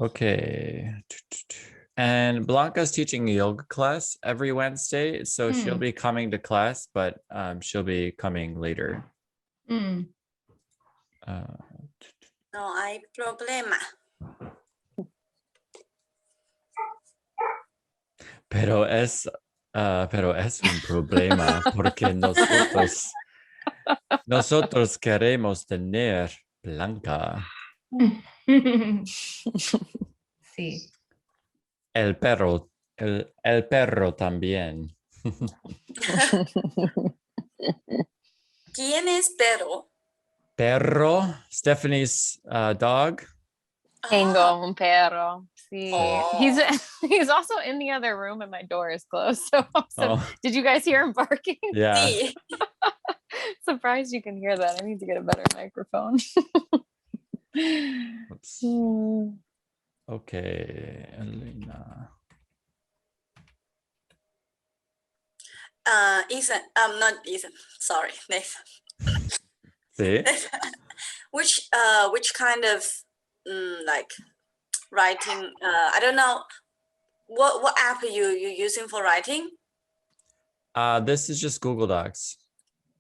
Okay. And Blanca's teaching a yoga class every Wednesday, so she'll be coming to class, but she'll be coming later. No hay problema. Pero es un problema porque nosotros queremos tener Blanca. Sí. El perro también. ¿Quién es perro? Perro, Stephanie's dog. Tengo un perro. Sí. Oh. He's also in the other room and my door is closed. So did you guys hear him barking? Yeah. Sí. Surprised you can hear that. I need to get a better microphone. Oops. Okay, Elena. Ethan, not Ethan. Sorry, Nathan. See? Which kind of like writing? I don't know. What app you using for writing? This is just Google Docs.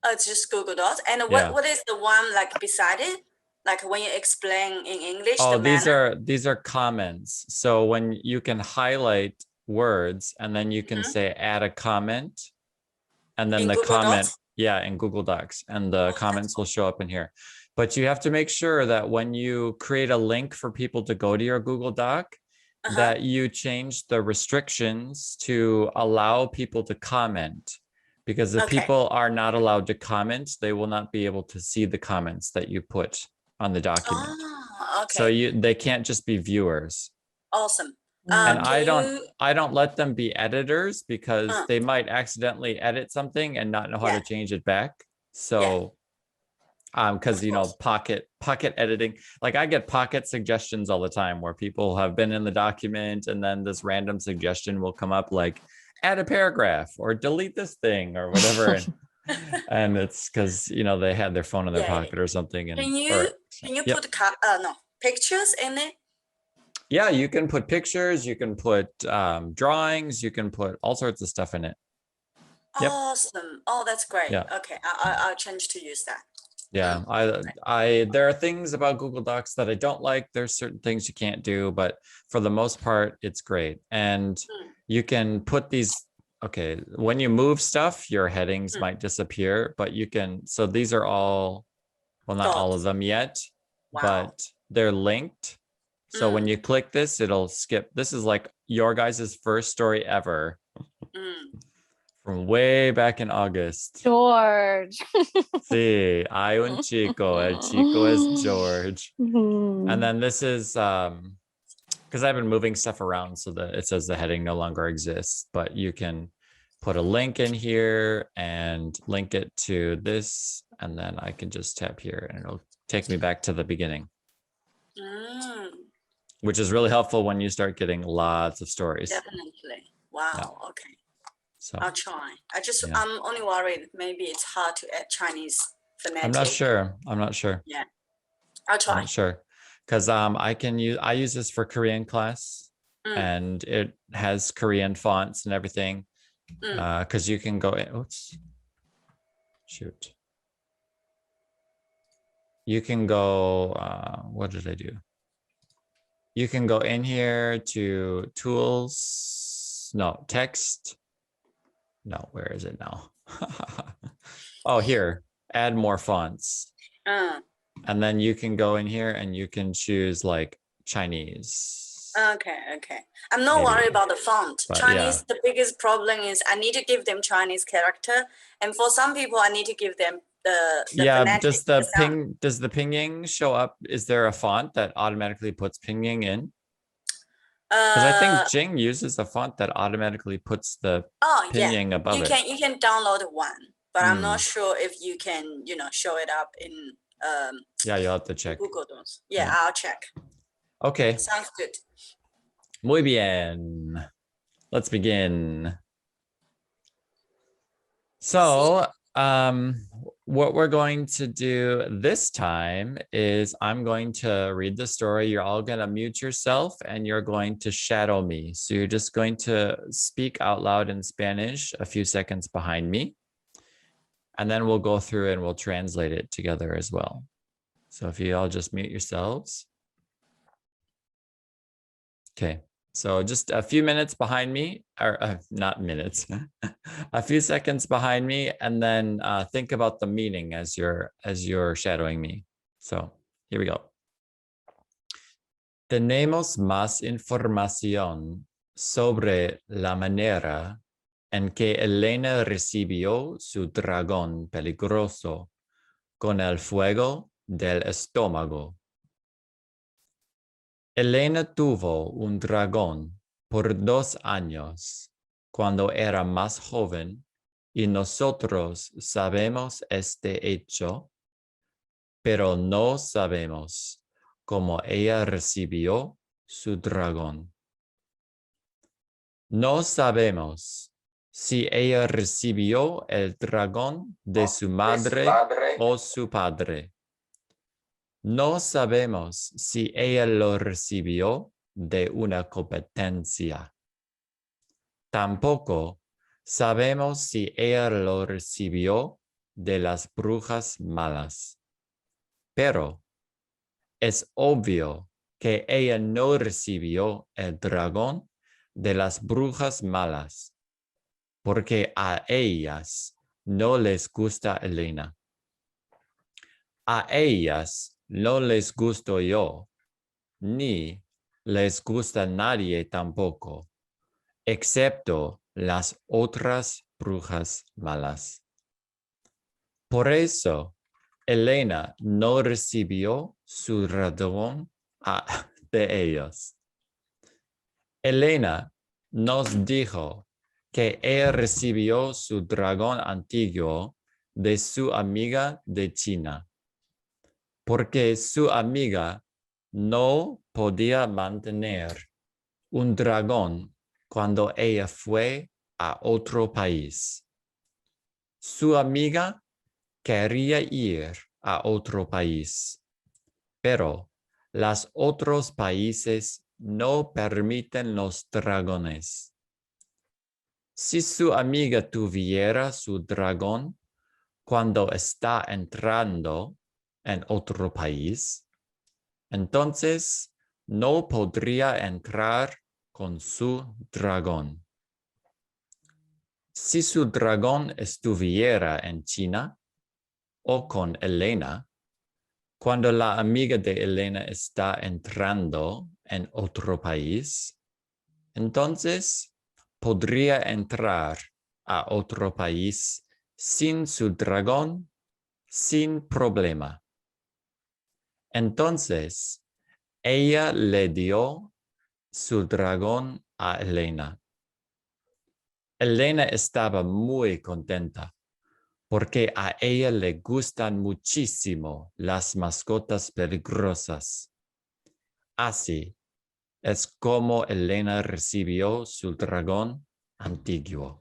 Oh, it's just Google Docs. And what is the one like beside it? Like when you explain in English. Oh, these are comments. So when you can highlight words and then you can say add a comment, and then in the Google comment, Docs? in Google Docs, and the comments will show up in here. But you have to make sure that when you create a link for people to go to your Google Doc, that you change the restrictions to allow people to comment. Because if people are not allowed to comment, they will not be able to see the comments that you put on the document. Oh, okay. So they can't just be viewers. Awesome. And I don't let them be editors because they might accidentally edit something and not know how to change it back. So because pocket editing, like I get pocket suggestions all the time where people have been in the document and then this random suggestion will come up like add a paragraph or delete this thing or whatever. And it's because they had their phone in their pocket or something. And can you put pictures in it? Yeah, you can put pictures, you can put drawings, you can put all sorts of stuff in it. Awesome. Oh, that's great. Yeah. Okay, I'll change to use that. Yeah, there are things about Google Docs that I don't like. There's certain things you can't do, but for the most part, it's great. And you can put these, when you move stuff, your headings might disappear, but you can, so these are all, well, not all of them yet, but they're linked. So when you click this, it'll skip. This is like your guys' first story ever. From way back in August. George. Sí, hay un chico. El chico es George. And then this is, because I've been moving stuff around so that it says the heading no longer exists, but you can put a link in here and link it to this. And then I can just tap here and it'll take me back to the beginning. Which is really helpful when you start getting lots of stories. Definitely. Wow. Yeah. Okay. So I'll try. I'm only worried maybe it's hard to add Chinese phonetic. I'm not sure. Yeah. I'll try. I'm not sure. Because I use this for Korean class and it has Korean fonts and everything. Because you can go in. Oops. Shoot. You can go, what did I do? You can go in here to tools, no, text. No, where is it now? Oh, here, add more fonts. And then you can go in here and you can choose like Chinese. Okay. I'm not worried about the font. But Chinese, the biggest problem is I need to give them Chinese character. And for some people, I need to give them the phonetic, does the pinyin show up? Is there a font that automatically puts pinyin in? Because I think Jing uses a font that automatically puts the pinyin above it. You can download one, but I'm not sure if you can, show it up in you'll have to check. Google Docs. Yeah, I'll check. Okay. Sounds good. Muy bien. Let's begin. So, what we're going to do this time is I'm going to read the story. You're all going to mute yourself and you're going to shadow me. So you're just going to speak out loud in Spanish a few seconds behind me. And then we'll go through and we'll translate it together as well. So if you all just mute yourselves. Okay. So just a few minutes behind me, or not minutes, a few seconds behind me, and then think about the meaning as you're shadowing me. So here we go. Tenemos más información sobre la manera en que Elena recibió su dragón peligroso con el fuego del estómago. Elena tuvo un dragón por 2 años cuando era más joven y nosotros sabemos este hecho, pero no sabemos cómo ella recibió su dragón. No sabemos si ella recibió el dragón de su madre o su padre. No sabemos si ella lo recibió de una competencia. Tampoco sabemos si ella lo recibió de las brujas malas. Pero es obvio que ella no recibió el dragón de las brujas malas, porque a ellas no les gusta Elena. A ellas no les gusto yo, ni les gusta nadie tampoco, excepto las otras brujas malas. Por eso, Elena no recibió su dragón de ellos. Elena nos dijo que ella recibió su dragón antiguo de su amiga de China, porque su amiga no podía mantener un dragón cuando ella fue a otro país. Su amiga quería ir a otro país, pero los otros países no permiten los dragones. Si su amiga tuviera su dragón cuando está entrando en otro país, entonces no podría entrar con su dragón. Si su dragón estuviera en China o con Elena, cuando la amiga de Elena está entrando en otro país, entonces podría entrar a otro país sin su dragón, sin problema. Entonces, ella le dio su dragón a Elena. Elena estaba muy contenta porque a ella le gustan muchísimo las mascotas peligrosas. Así es como Elena recibió su dragón antiguo.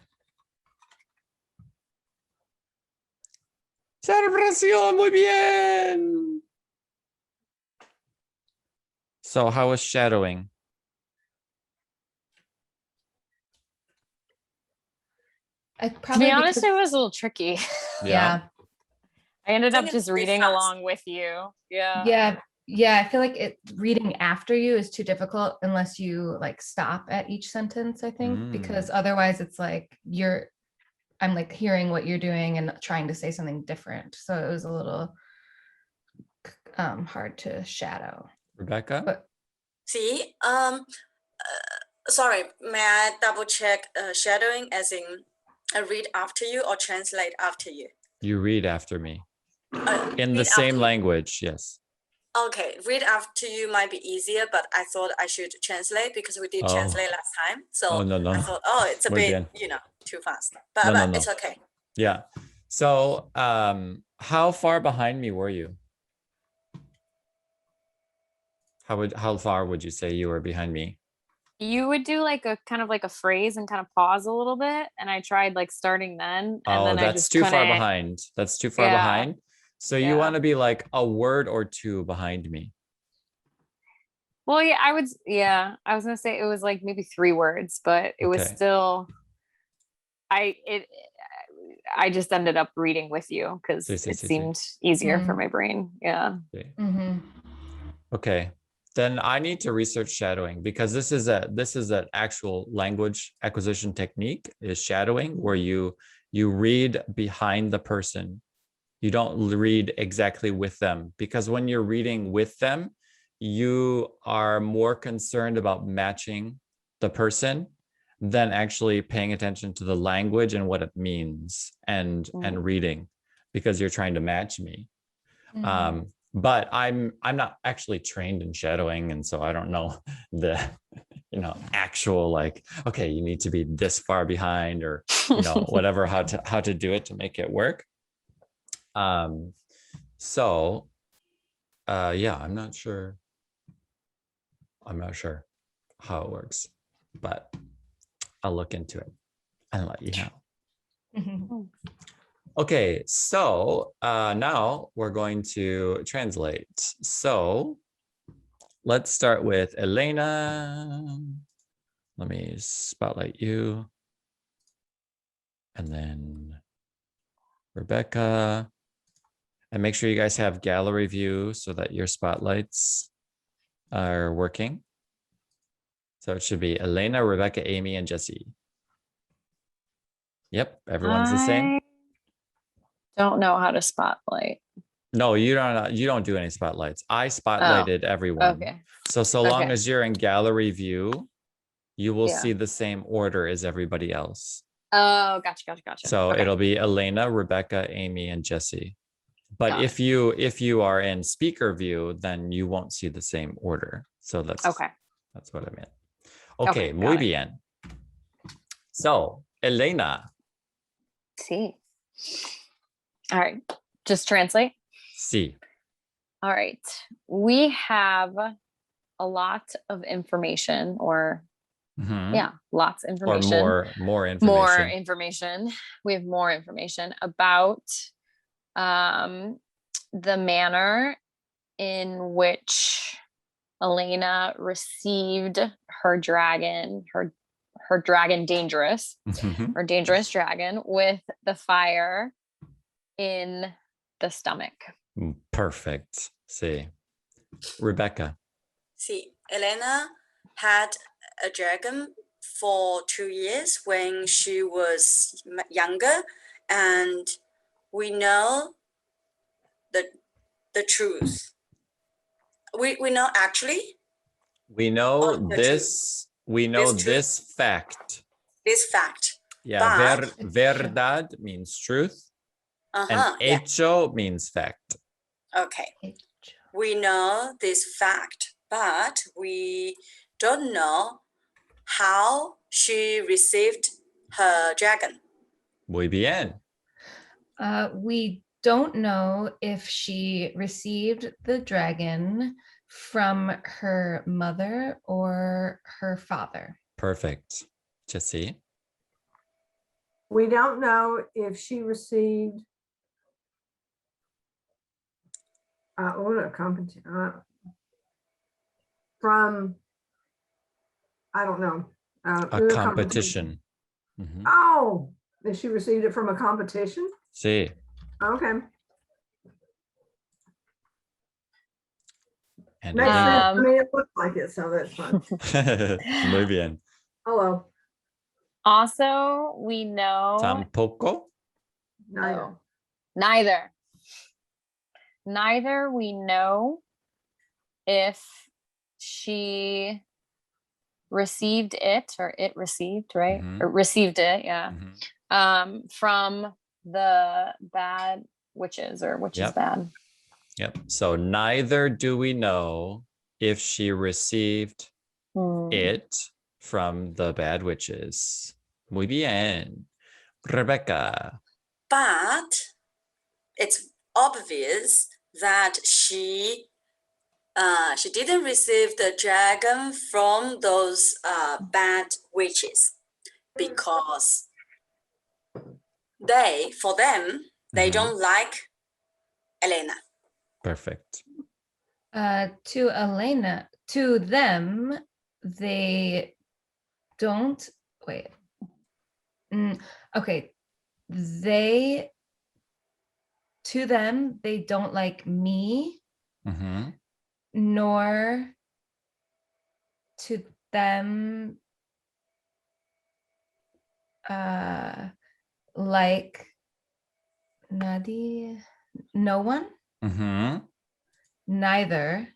¡Celebración! ¡Muy bien! So, how was shadowing? To be honest, it was a little tricky. Yeah. I ended up think just it's pretty reading fast. along with you. Yeah. Yeah. I feel like reading after you is too difficult unless you like stop at each sentence, I think, because otherwise it's like I'm like hearing what you're doing and trying to say something different. So it was a little hard to shadow. Rebecca? But See, sorry, may I double check shadowing as in read after you or translate after you? You read after me. In the Read same after you. language, yes. Okay, read after you might be easier, but I thought I should translate because we did translate last time. So no. I thought, it's a Muy bit, bien. too fast. But, No, but no. it's okay. Yeah. So, how far behind me were you? How far would you say you were behind me? you would do like a kind of like a phrase and kind of pause a little bit. And I tried like starting then, and Oh, then I that's just too far couldn't. behind. That's too far Yeah. behind. So you Yeah. want to be like a word or two behind me. Well, yeah, I was gonna say it was like maybe 3 words, but it was Okay. still, I just ended up reading with you because it seemed easier for my brain. Yeah. Okay. Then I need to research shadowing because this is an actual language acquisition technique is shadowing where you read behind the person. You don't read exactly with them because when you're reading with them, you are more concerned about matching the person than actually paying attention to the language and what it means and reading because you're trying to match me. But I'm not actually trained in shadowing, and so I don't know the actual like, okay, you need to be this far behind or whatever how to do it to make it work. So yeah, I'm not sure how it works, but I'll look into it and let you know. Okay, so now we're going to translate. So let's start with Elena. Let me spotlight you. And then Rebecca. And make sure you guys have gallery view so that your spotlights are working. So it should be Elena, Rebecca, Amy, and Jesse. Yep, everyone's the same. Don't know how to spotlight. No, you don't do any spotlights. I spotlighted everyone. Okay. So long as you're in gallery view, you will see the same order as everybody else. Oh, gotcha. So it'll be Elena, Rebecca, Amy, and Jesse. But if you are in speaker view, then you won't see the same order. So that's what I meant. Okay, muy bien. So, Elena. Sí. All right. Just translate. Sí. All right. We have a lot of information lots of information. Or more information. More information. We have more information about the manner in which Elena received her dragon, her dragon dangerous, or dangerous dragon with the fire in the stomach. Perfect. Sí. Rebecca. See, Elena had a dragon for 2 years when she was younger, and we know the truth. We know actually. We know this. We know this fact. This fact. Yeah, verdad means truth. And hecho means fact. Okay. We know this fact, but we don't know how she received her dragon. Muy bien. We don't know if she received the dragon from her mother or her father. Perfect. Jesse. We don't know if she received from, I don't know. A competition. Mm-hmm. Oh, that she received it from a competition? Sí. Okay. And I mean, it looks like it, so that's fun. Muy bien. Hello. Also, we know. Tampoco? Neither. Neither we know if she received it or it received, right? Or received it, yeah. From the bad witches or witches bad. Yep. So neither do we know if she received it from the bad witches. Muy bien. Rebecca. But it's obvious that she she didn't receive the dragon from those bad witches because for them, they don't like Elena. Perfect. To Elena, to them, they don't wait. Okay, to them, they don't like me, nor to them like Nadi, no one, neither,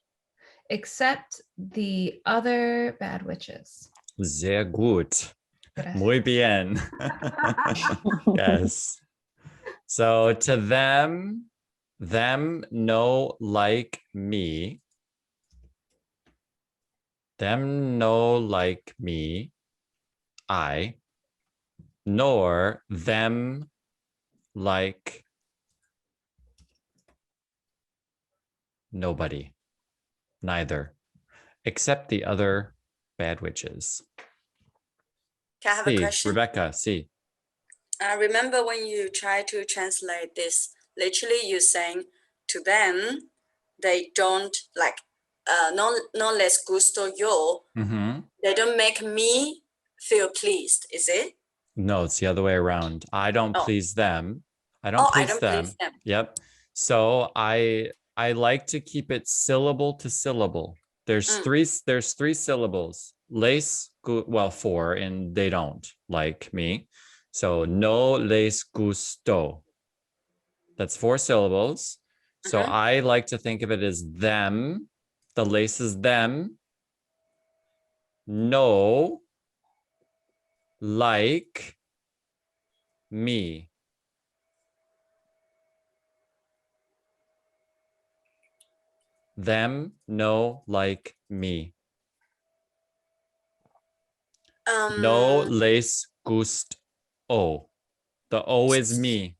except the other bad witches. Sehr gut. Muy bien. Yes. So to them no like me. Them no like me. I. Nor them like nobody. Neither. Except the other bad witches. Can I have a question? Rebecca, see. Remember when you try to translate this, literally you're saying to them, they don't like, no les gusto yo. They don't make me feel pleased, is it? No, it's the other way around. I don't please them. I don't please them. Yep. So I like to keep it syllable to syllable. There's three syllables. Les, well, four, and they don't like me. So no les gusto. That's 4 syllables. So I like to think of it as them. The les is them. No like me. Them no like me. No les gust o. The O is me.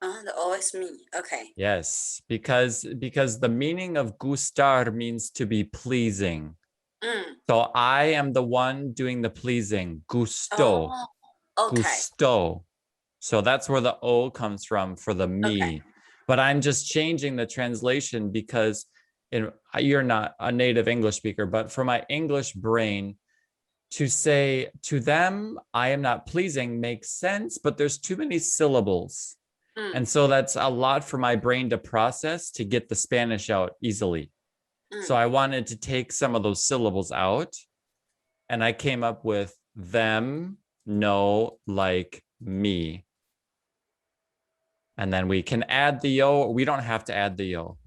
The O is me. Okay. Yes, because the meaning of gustar means to be pleasing. So I am the one doing the pleasing. Gusto. Okay. Gusto. So that's where the O comes from for the me. Okay. But I'm just changing the translation because you're not a native English speaker, but for my English brain, to say to them, I am not pleasing makes sense, but there's too many syllables. And so that's a lot for my brain to process to get the Spanish out easily. So I wanted to take some of those syllables out, and I came up with them no like me. And then we can add the yo. We don't have to add the yo.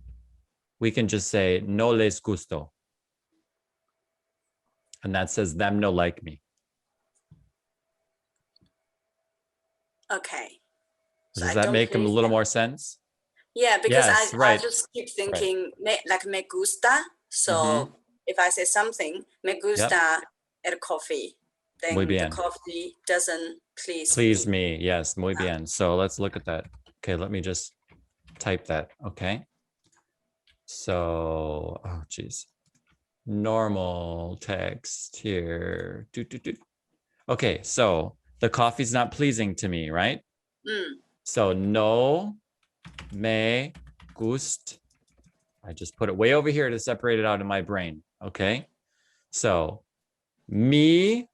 We can just say no les gusto. And that says them no like me. Okay. Does that make a little more sense? Yeah, because yes, I just keep thinking like me gusta. So if I say something, me gusta el coffee, then the coffee doesn't please me. Yes, muy bien. So let's look at that. Okay, let me just type that. Okay. So, oh geez. Normal text here. Okay, so the coffee's not pleasing to me, right? So no me gust. I just put it way over here to separate it out in my brain. Okay. So me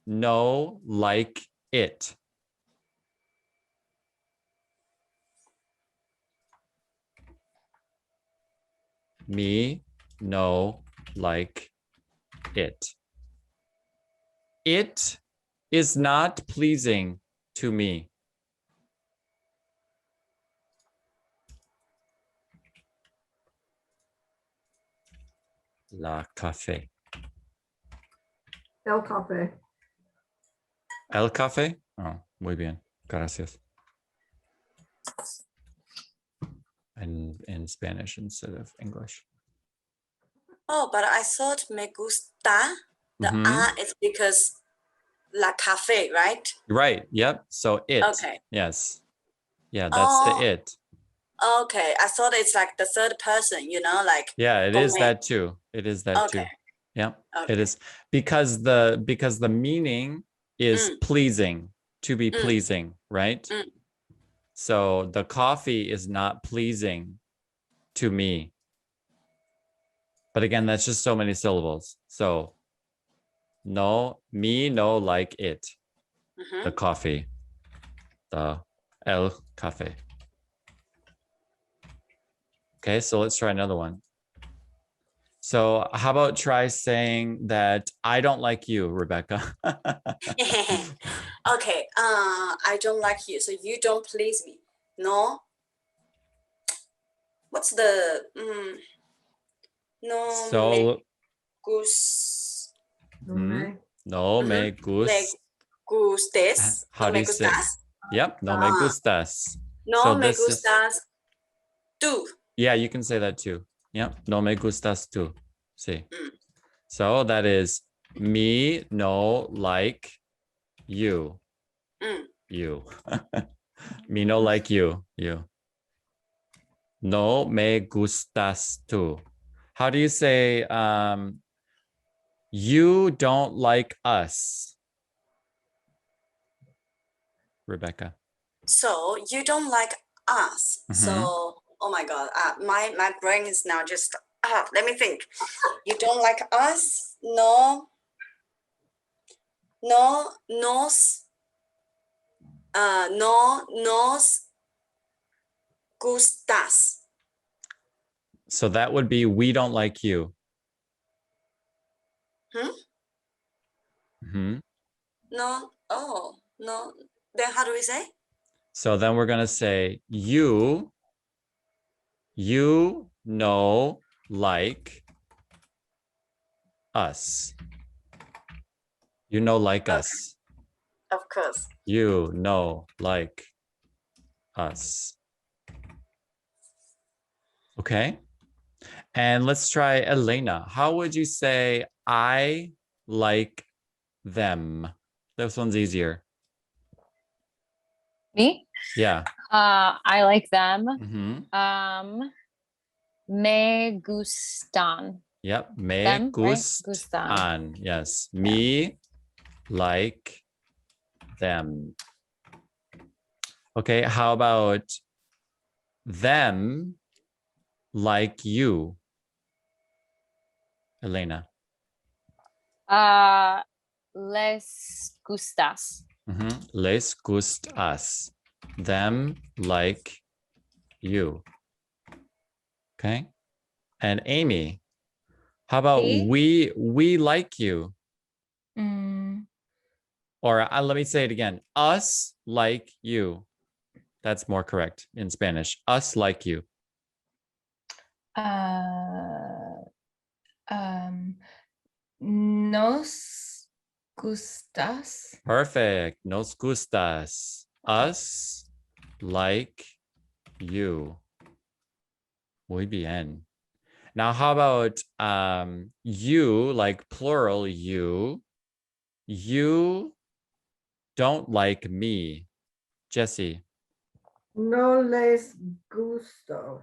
no like it. Me no like it. It is not pleasing to me. La café. El café. El café? Oh, muy bien. Gracias. And in Spanish instead of English. Oh, but I thought me gusta, the A is because la café, right? Right. Yep. So it. Okay. Yes. Yeah, that's the it. Okay, I thought it's like the third person, like. Yeah, it is that too. It is that too. Okay. Yeah, Okay. it is because the meaning is pleasing, to be pleasing, right? So the coffee is not pleasing to me. But again, that's just so many syllables. So no, me, no, like it. The coffee. The el café. Okay, so let's try another one. So how about try saying that I don't like you, Rebecca? Okay, I don't like you, so you don't please me. No. What's the no me So no me gustes. how No do me you say? gustas. Yep, no me gustas. No So me this is, gustas tú. yeah, you can say that too. Yep, no me gustas tú. See. So that is me no like you. You. Me no like you. You. No me gustas tú. How do you say you don't like us? Rebecca. So you don't like us. So oh my God, my brain is now just let me think. You don't like us? No, nos no nos gustas. So that would be we don't like you. No, oh no. Then how do we say? So then we're gonna say you know like us. You know like us. Of course. You know like us. Okay. And let's try Elena. How would you say I like them? This one's easier. Me? Yeah. I like them. Me gustan. Yep. Me Them, right? gustan. Yes. Me like them. Okay. How about them like you? Elena. Les gustas. Les gustas. Them like you. Okay. And Amy, how about we like you? Or let me say it again. Us like you. That's more correct in Spanish. Us like you. Nos gustas. Perfect. Nos gustas. Us like you. Muy bien. Now, how about you, like plural, you don't like me. Jessie. No les gusto.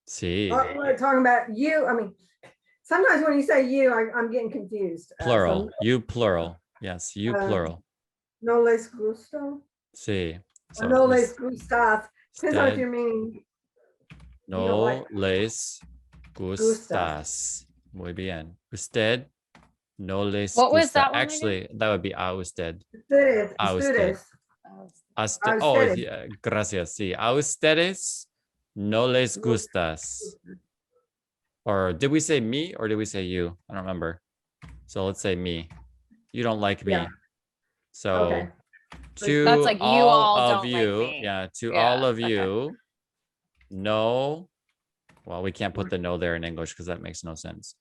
Sí. We're talking about you. I mean, sometimes when you say you, I'm getting confused. Plural. You plural. Yes, you plural. No les gusto. Sí. So no les gustas. Depends on if you're meaning. No like les gustas. Muy bien. Usted no les What gusta. was that one Actually, that would be a usted. Ustedes. A usted. Oh, yeah, gracias. Sí. A ustedes no les gustas. Or did we say me or did we say you? I don't remember. So let's say me. You don't like me. Yeah. So Okay. to That's like you all of don't you, like me. yeah, to Yeah, all of okay. you, no. Well, we can't put the no there in English because that makes no sense.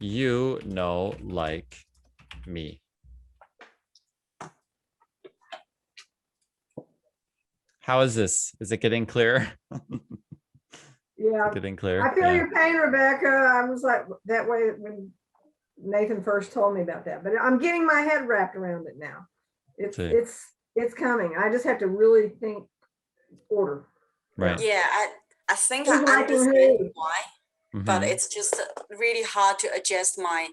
You know like me. How is this? Is it getting clear? Yeah. Getting clear. I feel your pain, Rebecca. I was like that way when Nathan first told me about that, but I'm getting my head wrapped around it now. It's coming. I just have to really think order. Right. Yeah, I think Who's I liking understand who? why, but Mhm. it's just really hard to adjust my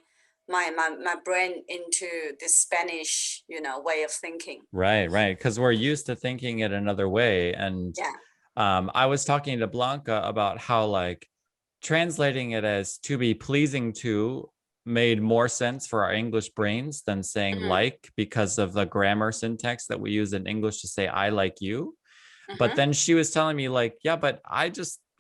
brain into this Spanish, way of thinking. Right, right. Because we're used to thinking it another way. And Yeah. I was talking to Blanca about how like translating it as to be pleasing to made more sense for our English brains than saying Mhm. like, because of the grammar syntax that we use in English to say I like you. But Mhm. then she was telling me like, yeah, but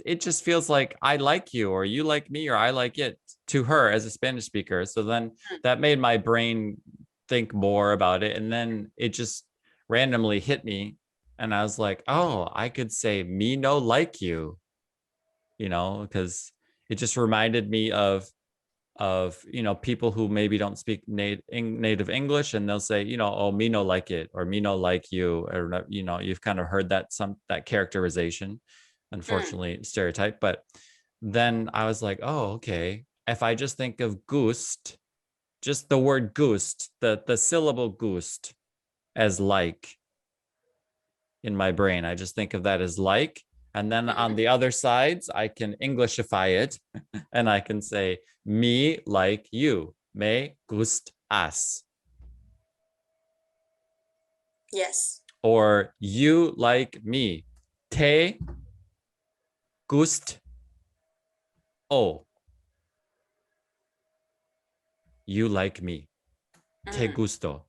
it just feels like I like you or you like me or I like it to her as a Spanish speaker. So then that made my brain think more about it. And then it just randomly hit me. And I was like, oh, I could say me no like you, because it just reminded me of people who maybe don't speak native English, and they'll say, oh, me no like it, or me no like you, or you've kind of heard that characterization, unfortunately stereotype. But then I was like, oh, okay, if I just think of gust, just the word gust, the syllable gust, as like in my brain, I just think of that as like. And then on the other sides, I can Englishify it and I can say, me like you. Me gustas. Yes. Or you like me. Te gust o. You like me. Te gusto.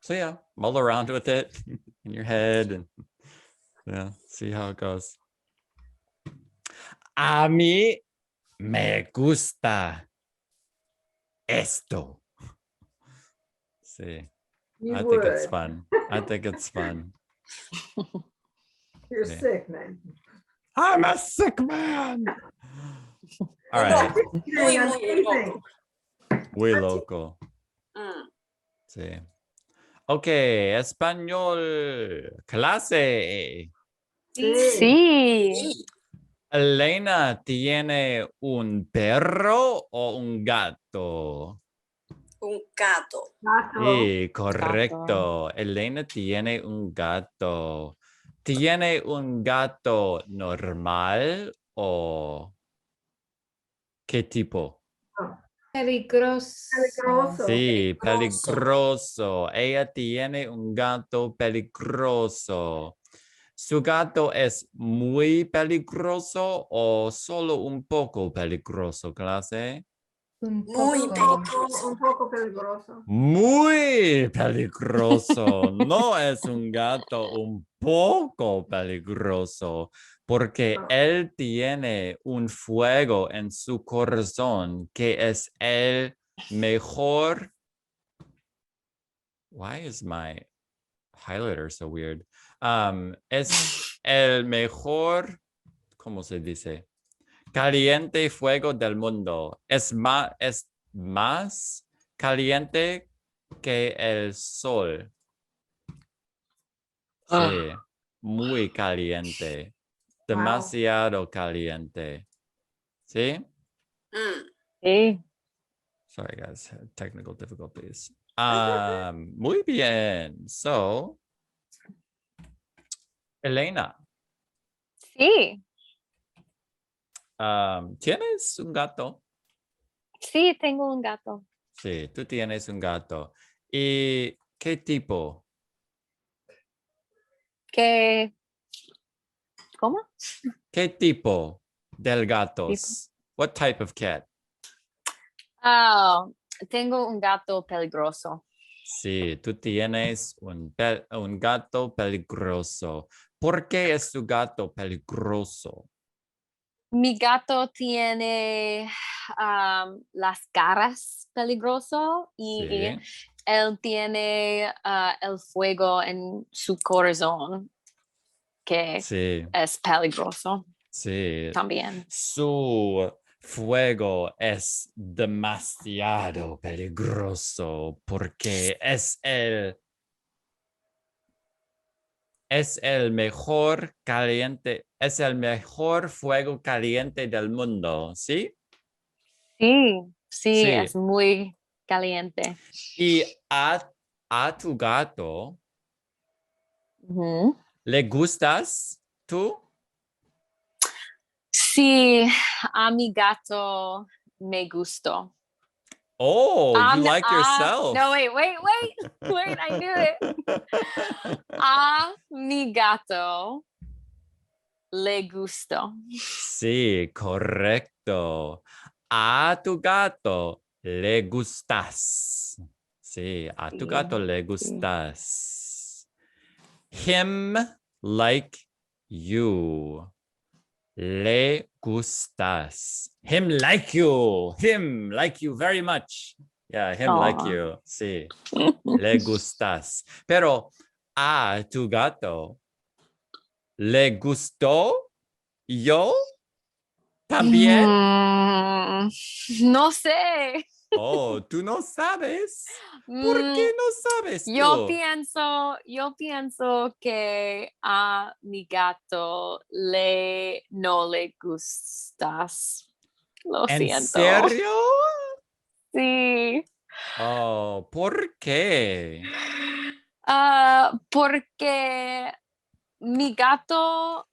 So yeah, mull around with it in your head and yeah, see how it goes. A mí me gusta esto. See, You I think it's would. fun. I think it's fun. You're Yeah. sick, man. I'm a sick man. All No, right. muy, muy loco. Muy loco. Sí. Ok, español. Clase. Sí. Sí. Elena, ¿tiene un perro o un gato? Un gato. Gato. Sí, correcto. Elena tiene un gato. ¿Tiene un gato normal o qué tipo? Peligroso. Peligroso. Sí, peligroso. Ella tiene un gato peligroso. ¿Su gato es muy peligroso o solo un poco peligroso, clase? Muy peligroso. Un poco peligroso. Muy peligroso. No es un gato un poco peligroso, porque él tiene un fuego en su corazón que es el mejor. Why is my highlighter so weird? Es el mejor, ¿cómo se dice? Caliente fuego del mundo. Es más caliente que el sol. Sí, muy caliente. Demasiado caliente. ¿Sí? Sí. Sorry, guys, had technical difficulties. Muy bien. So, Elena, Sí. ¿tienes un gato? Sí, tengo un gato. Sí, tú tienes un gato. ¿Y qué tipo? ¿Qué? ¿Cómo? ¿Qué tipo del Tipo. gatos? What type of cat? Ah, tengo un gato peligroso. Sí, tú tienes un gato peligroso. ¿Por qué es tu gato peligroso? Mi gato tiene las caras peligroso y Sí, él tiene el fuego en su corazón que sí, es peligroso sí. también. Su fuego es demasiado peligroso porque es el mejor caliente, es el mejor fuego caliente del mundo, ¿sí? Sí, sí, Sí. es muy caliente. Y a tu gato Ujú. ¿Le gustas tú? Sí, a mi gato me gustó. Oh, you like yourself. No, wait, I knew it. A mi gato le gustó. Sí, correcto. A tu gato le gustas. Sí, a tu Sí, gato le sí. gustas. Him like you. Le gustas. Him like you. Him like you very much. Yeah, him like Aw. you. Sí, le gustas. Pero a tu gato le gustó yo también. No sé. Oh, tú no sabes. ¿Por Mm, qué no sabes tú? yo pienso que a mi gato no le gustas. Lo ¿En siento. serio? Sí. Oh, ¿por qué? Porque mi gato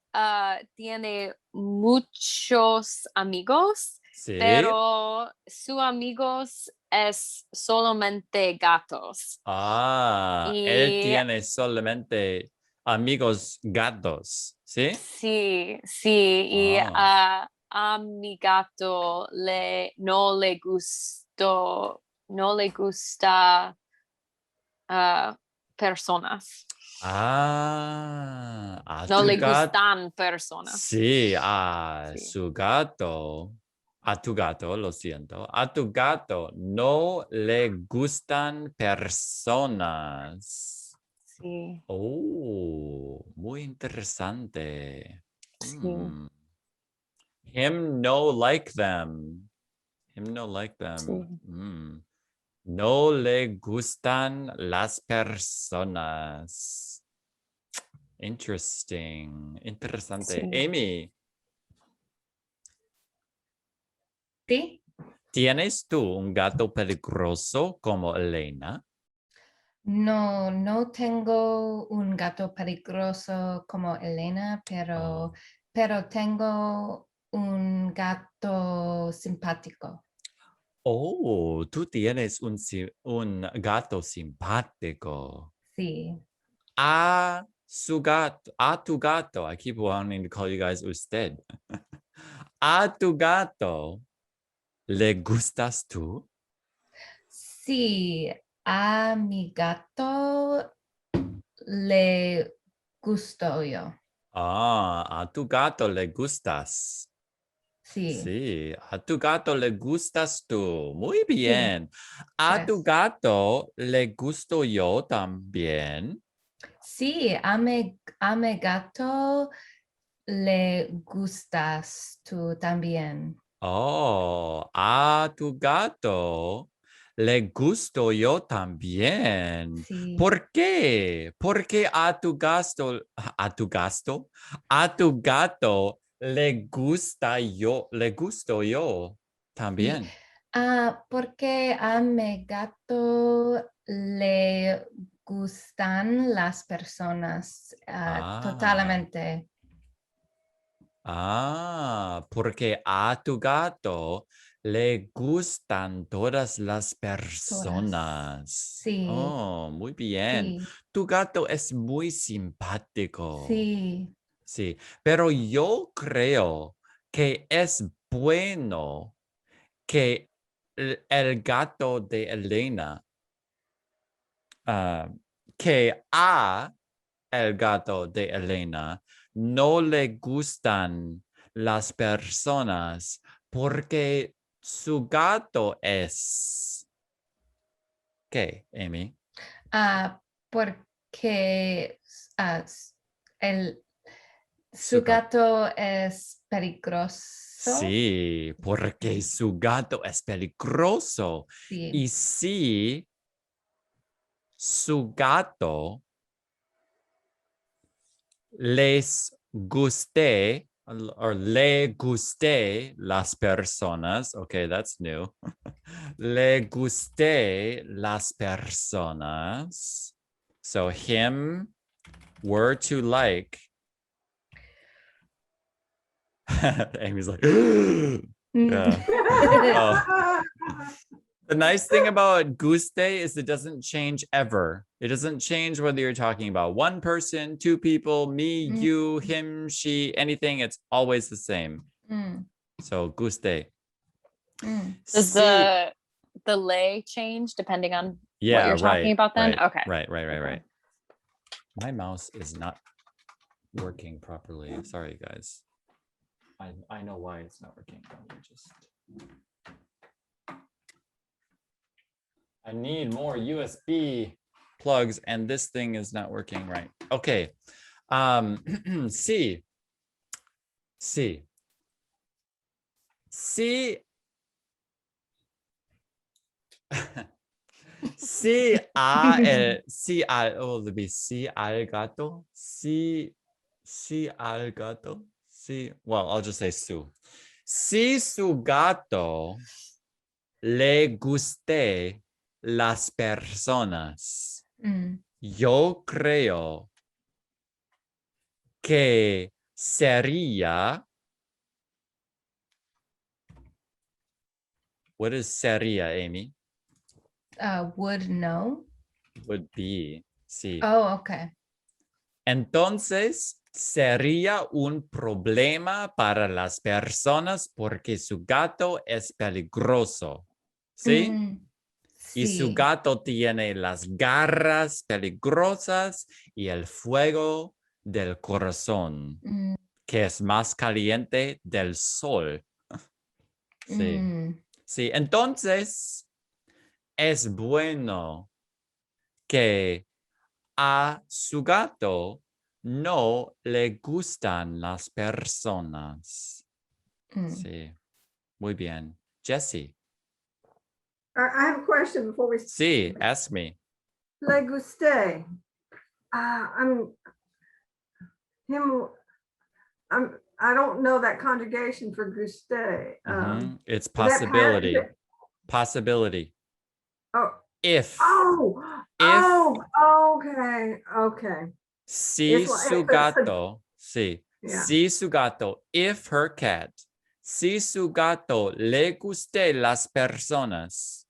tiene muchos amigos, Sí. pero sus amigos es solamente gatos. Ah, él Y tiene solamente amigos gatos, ¿sí? sí, sí, y Ah, a mi gato no le gustó, no le gusta personas, a no tu le gato. gustan personas. Sí, a Sí. su gato. A tu gato, lo siento. A tu gato no le gustan personas. Sí, Oh, muy interesante. sí, Hmm. Him no like them. Him no like them. sí, No le gustan las personas. Interesting. Interesante. sí. Amy, Sí. ¿tienes tú un gato peligroso como Elena? No, no tengo un gato peligroso como Elena, Oh. pero tengo un gato simpático. Oh, tú tienes un gato simpático. Sí. A tu gato. I keep wanting to call you guys usted. A tu gato, ¿le gustas tú? Sí, a mi gato le gusto yo. A tu gato le gustas. Sí, Sí, a tu gato le gustas tú. Muy sí, bien. A tu gracias. gato le gusto yo también. Sí, a mi gato le gustas tú también. Oh, a tu gato le gusto yo también. Sí. ¿Por qué? Porque a tu gato le gusto yo Sí, también. porque a mi gato le gustan las personas, Ah. totalmente. Porque a tu gato le gustan todas las Todas. personas. Sí, Oh, muy bien. sí, Tu gato es muy simpático. sí. Sí, pero yo creo que es bueno que el gato de Elena, ah, que a el gato de Elena no le gustan las personas porque su gato es... ¿Qué, Amy? Porque ah, s- el, Su su gato. gato es peligroso. Sí, porque Sí, su gato es peligroso. sí, Y si su gato les guste or le guste las personas, okay, that's new. Le guste las personas. So him were to like, Amy's like, yeah. Oh. The nice thing about guste is it doesn't change ever. It doesn't change whether you're talking about one person, two people, me, you, him, she, anything. It's always the same. So guste. Does the lay change depending on what you're talking about then? Okay. Right. My mouse is not working properly. Sorry, guys. I know why it's not working. I need more USB plugs and this thing is not working right. Okay. C. Al gato. Al gato. Well, I'll just say su. Si su gato le guste las personas, yo creo que sería. What is sería, Amy? Would know. Would be. Sí. Oh, okay. Entonces, sería un problema para las personas porque su gato es peligroso. ¿Sí? Y su gato tiene las garras peligrosas y el fuego del corazón, que es más caliente del sol. Sí. Sí, entonces es bueno que a su gato no le gustan las personas. Sí, muy bien. Jessie. I have a question before we. Sí, ask me. Le guste. I don't know that conjugation for guste. It's possibility. Possibility. Oh. If. Okay. Si su gato. Sí. Yeah. Si su gato. If her cat. Si su gato le guste las personas.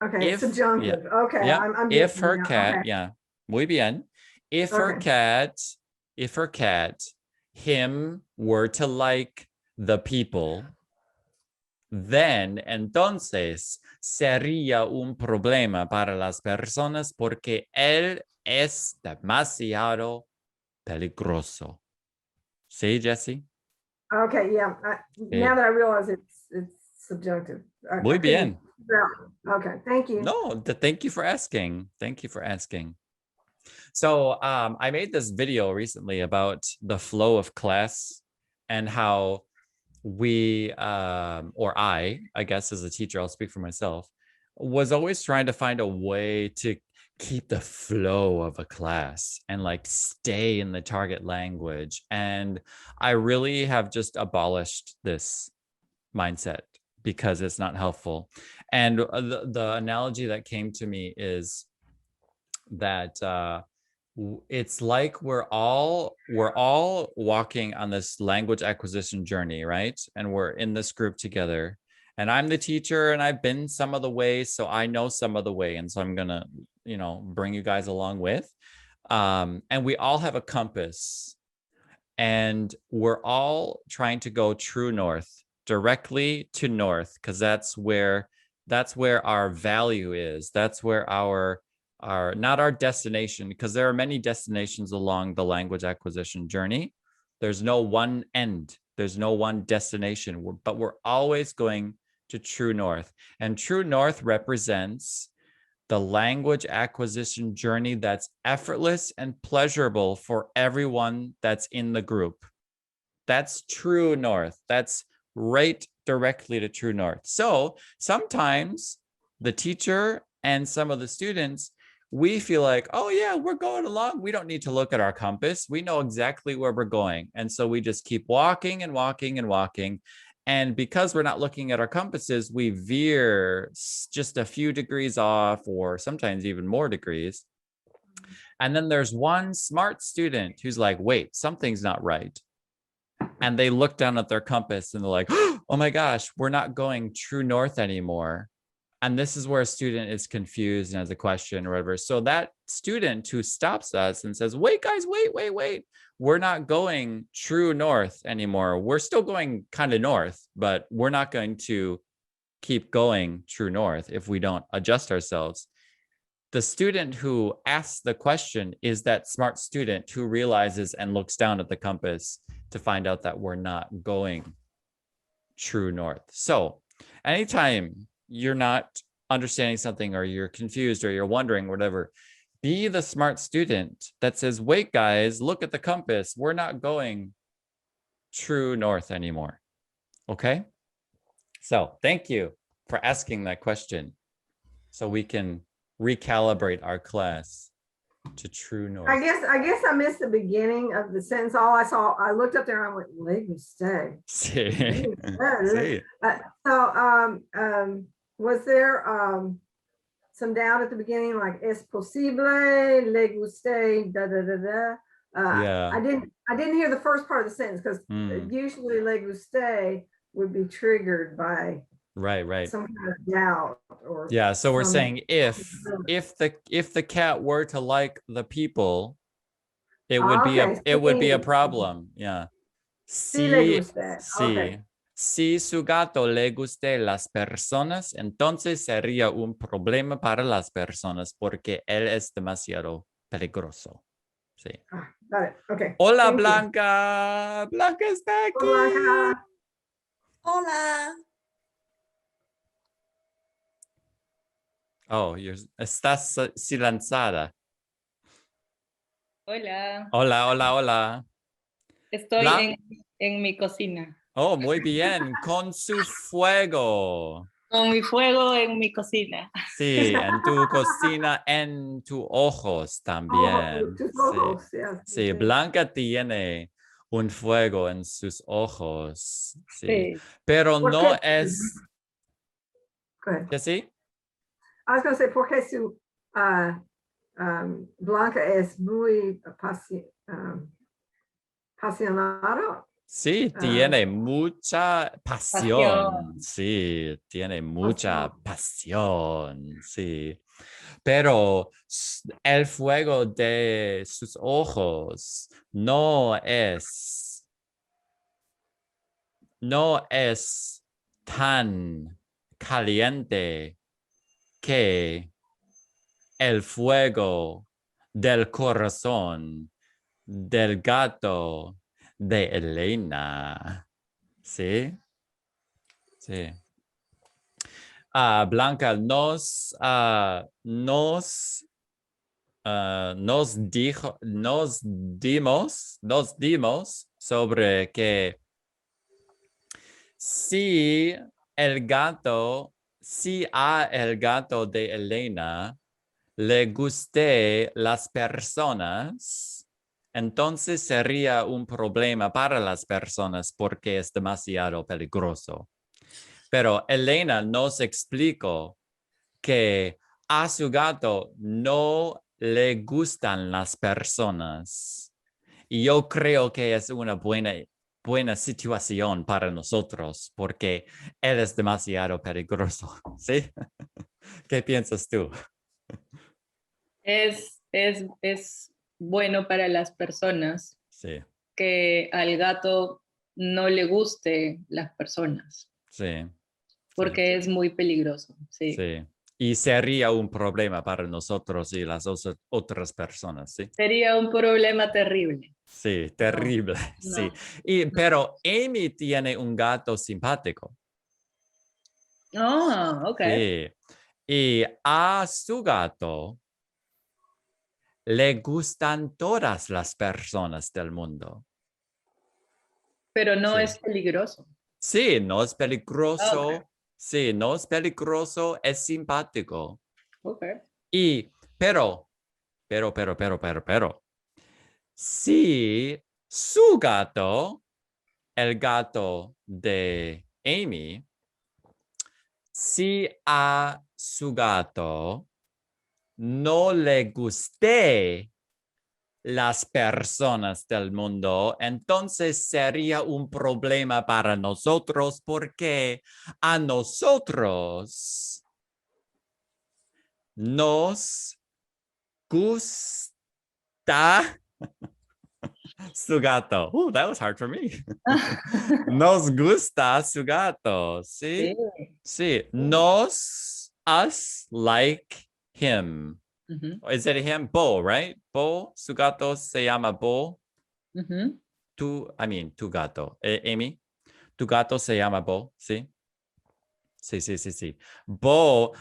Okay, subjunctive. Yeah. Okay. Yeah. I'm if her yeah, cat. okay. Yeah. Muy bien. If her cat, him were to like the people, then entonces sería un problema para las personas porque él es demasiado peligroso. ¿Sí, Jessie? Okay, yeah. Now that I realize it's subjunctive. Muy bien. Okay, thank you. No, thank you for asking. Thank you for asking. So I made this video recently about the flow of class and how we, or I guess as a teacher, I'll speak for myself, was always trying to find a way to keep the flow of a class and like stay in the target language. And I really have just abolished this mindset because it's not helpful. And the analogy that came to me is that it's like we're all walking on this language acquisition journey, right? And we're in this group together. And I'm the teacher and I've been some of the way, so I know some of the way. And so I'm gonna, bring you guys along with. And we all have a compass. And we're all trying to go true north, directly to north, because that's where our value is. That's where our not our destination, because there are many destinations along the language acquisition journey. There's no one end. There's no one destination, but we're always going to true north. And true north represents the language acquisition journey that's effortless and pleasurable for everyone that's in the group. That's true north. That's right directly to true north. So sometimes the teacher and some of the students, we feel like, oh yeah, we're going along. We don't need to look at our compass. We know exactly where we're going. And so we just keep walking and walking and walking. And because we're not looking at our compasses, we veer just a few degrees off, or sometimes even more degrees. And then there's one smart student who's like, wait, something's not right. And they look down at their compass and they're like, oh my gosh, we're not going true north anymore. And this is where a student is confused and has a question or whatever. So that student who stops us and says, wait, guys, wait. We're not going true north anymore. We're still going kind of north, but we're not going to keep going true north if we don't adjust ourselves. The student who asks the question is that smart student who realizes and looks down at the compass to find out that we're not going true north. So anytime you're not understanding something or you're confused or you're wondering, whatever, be the smart student that says, wait, guys, look at the compass. We're not going true north anymore. Okay? So thank you for asking that question so we can recalibrate our class to true north. I guess I missed the beginning of the sentence. All I saw, I looked up there and I went, Leguste. Sí. Sí. Was there some doubt at the beginning, like es posible, le guste, da da da da? Yeah. I didn't hear the first part of the sentence because usually le guste would be triggered by right some kind of doubt or yeah. So we're saying if the cat were to like the people, it would be a problem. Yeah. Sí le guste. Sí. Si su gato le guste las personas, entonces sería un problema para las personas porque él es demasiado peligroso. Sí. Got it. Okay. Hola, Thank Blanca. you. Blanca está aquí. Hola. Hola. Oh, estás silenciada. Hola. Hola. Estoy en mi cocina. Oh, muy bien. Con su fuego. Con mi fuego en mi cocina. Sí, en tu cocina, en tus ojos también. Tus ojos, sí, Blanca tiene un fuego en sus ojos. Sí. Pero no es... ¿Qué sí? I was going to say, porque su Blanca es muy apasionado. Sí, tiene mucha pasión. Sí, tiene mucha pasión. Sí. Pero el fuego de sus ojos no es tan caliente que el fuego del corazón del gato de Elena. ¿Sí? Sí. Blanca, nos dimos sobre que si a el gato de Elena le guste las personas, entonces sería un problema para las personas porque es demasiado peligroso. Pero Elena nos explicó que a su gato no le gustan las personas. Y yo creo que es una buena situación para nosotros porque él es demasiado peligroso. ¿Sí? ¿Qué piensas tú? Es bueno para las personas que al gato no le guste las personas. Sí. Porque es muy peligroso. Sí. Y sería un problema para nosotros y las otras personas, ¿sí? Sería un problema terrible. Sí, terrible, sí. Pero Amy tiene un gato simpático. Ok. Sí. Y a su gato le gustan todas las personas del mundo. Pero no es peligroso. Sí, no es peligroso. Okay. Sí, no es peligroso, es simpático. Pero. Si su gato, el gato de Amy, si a su gato no le guste las personas del mundo, entonces sería un problema para nosotros porque a nosotros nos gusta su gato. Oh, that was hard for me. Nos gusta su gato. ¿Sí? Sí. Nos, us, like him. Is it him? Bo, right? Bo, su gato se llama Bo. Tu gato. Amy, tu gato se llama Bo, ¿sí? Sí. Bo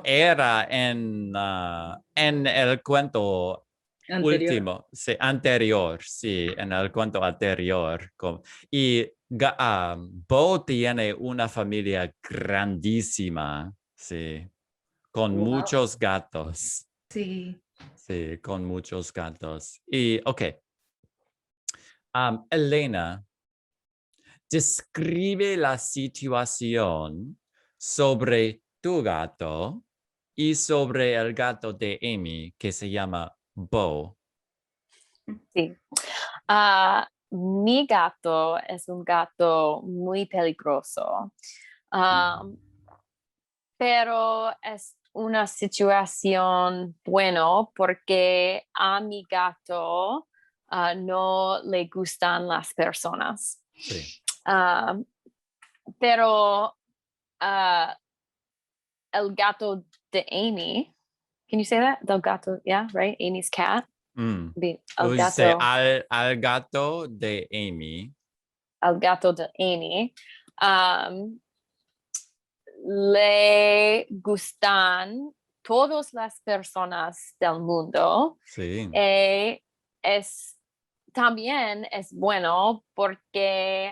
era en el cuento último, sí, anterior, sí, en el cuento anterior. Y Bo tiene una familia grandísima, sí, con muchos gatos. Sí. Sí, con muchos gatos. Y, ok. Elena, describe la situación sobre tu gato y sobre el gato de Amy, que se llama Bo. Sí. Mi gato es un gato muy peligroso, pero es una situación bueno porque a mi gato no le gustan las personas. Sí. Pero el gato de Amy, can you say that? Del gato, yeah, right? Amy's cat. El Dice gato, al gato de Amy. al gato de Amy. Le gustan todas las personas del mundo. Sí. También es bueno porque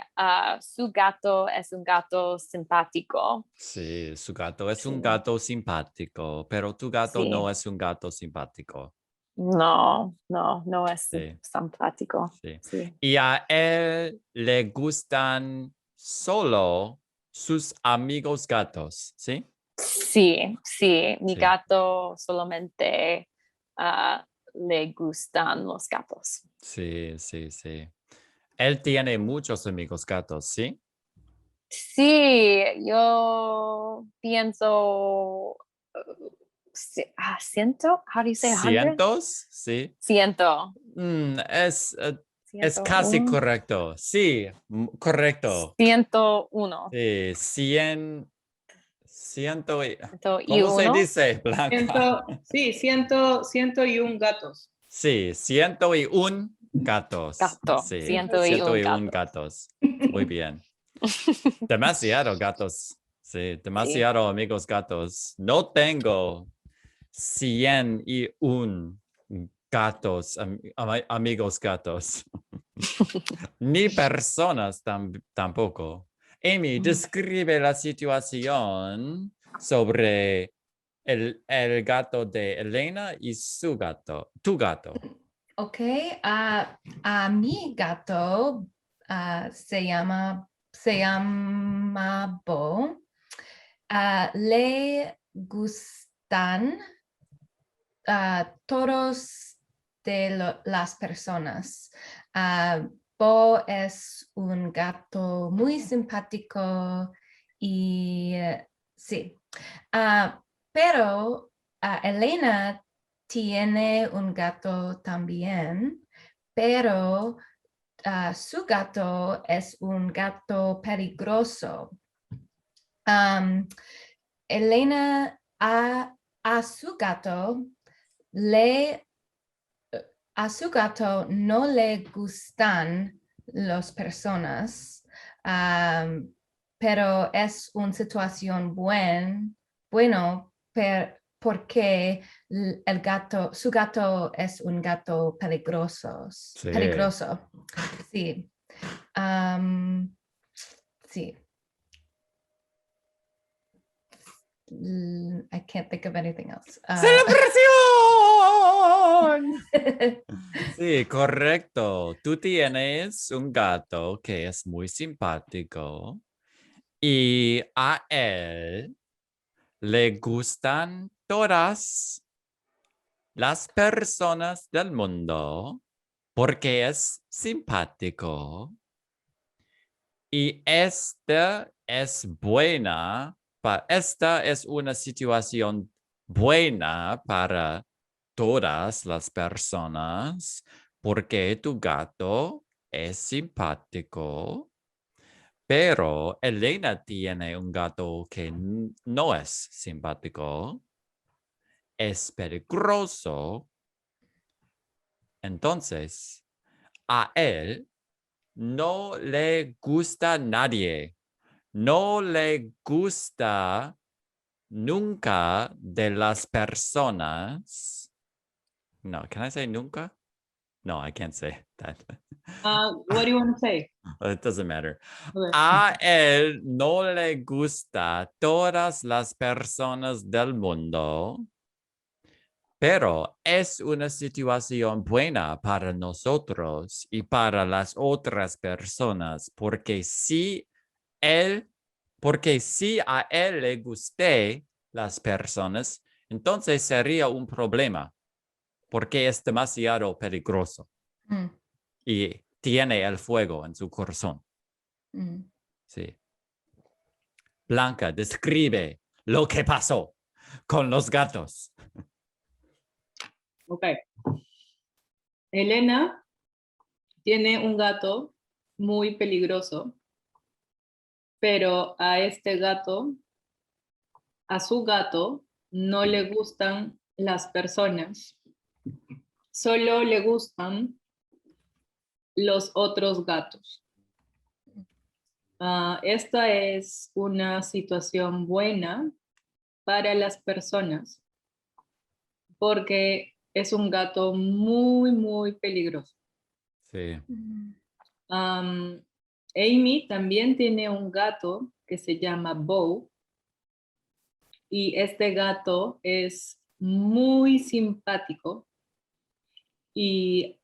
su gato es un gato simpático. Sí, su gato es un gato simpático, pero tu gato no es un gato simpático. No es simpático. Sí. Y a él le gustan solo sus amigos gatos, ¿sí? Sí. Mi gato solamente le gustan los gatos. Sí. Él tiene muchos amigos gatos, ¿sí? Sí, yo pienso, ciento, how do you say 100? ¿Cientos? Sí. Ciento. Es casi correcto. Sí, correcto. 101. Sí, ciento y ¿Cómo se dice, Blanca? Ciento y un gatos. Sí, 101 gatos. Gato. Sí, 101 gatos. Muy bien. Demasiado gatos. Sí, demasiado amigos gatos. No tengo 101 gatos, amigos gatos. Ni personas tampoco. Amy, describe la situación sobre el gato de Elena y su gato, tu gato. Ok, a mi gato se llama Bo. Le gustan todos de las personas. Bo es un gato muy simpático y sí. Pero Elena tiene un gato también, pero su gato es un gato peligroso. Elena a su gato no le gustan las personas, pero es una situación bueno porque su gato es un gato peligroso. Sí. Peligroso. Sí. Sí. I can't think of anything else. ¡Celebración! Sí, correcto. Tú tienes un gato que es muy simpático y a él le gustan todas las personas del mundo porque es simpático. Y esta es buena. Esta es una situación buena para todas las personas porque tu gato es simpático. Pero Elena tiene un gato que no es simpático, es peligroso. Entonces, a él no le gusta nadie. No le gusta nunca de las personas. No, can I say nunca? No, I can't say that. What do you want to say? It doesn't matter. Okay. A él no le gusta todas las personas del mundo, pero es una situación buena para nosotros y para las otras personas, porque si a él le guste las personas, entonces sería un problema, porque es demasiado peligroso y tiene el fuego en su corazón. Sí. Blanca, describe lo que pasó con los gatos. Ok. Elena tiene un gato muy peligroso, pero a su gato, no le gustan las personas, solo le gustan los otros gatos. Esta es una situación buena para las personas porque es un gato muy, muy peligroso. Sí. Amy también tiene un gato que se llama Bo y este gato es muy simpático y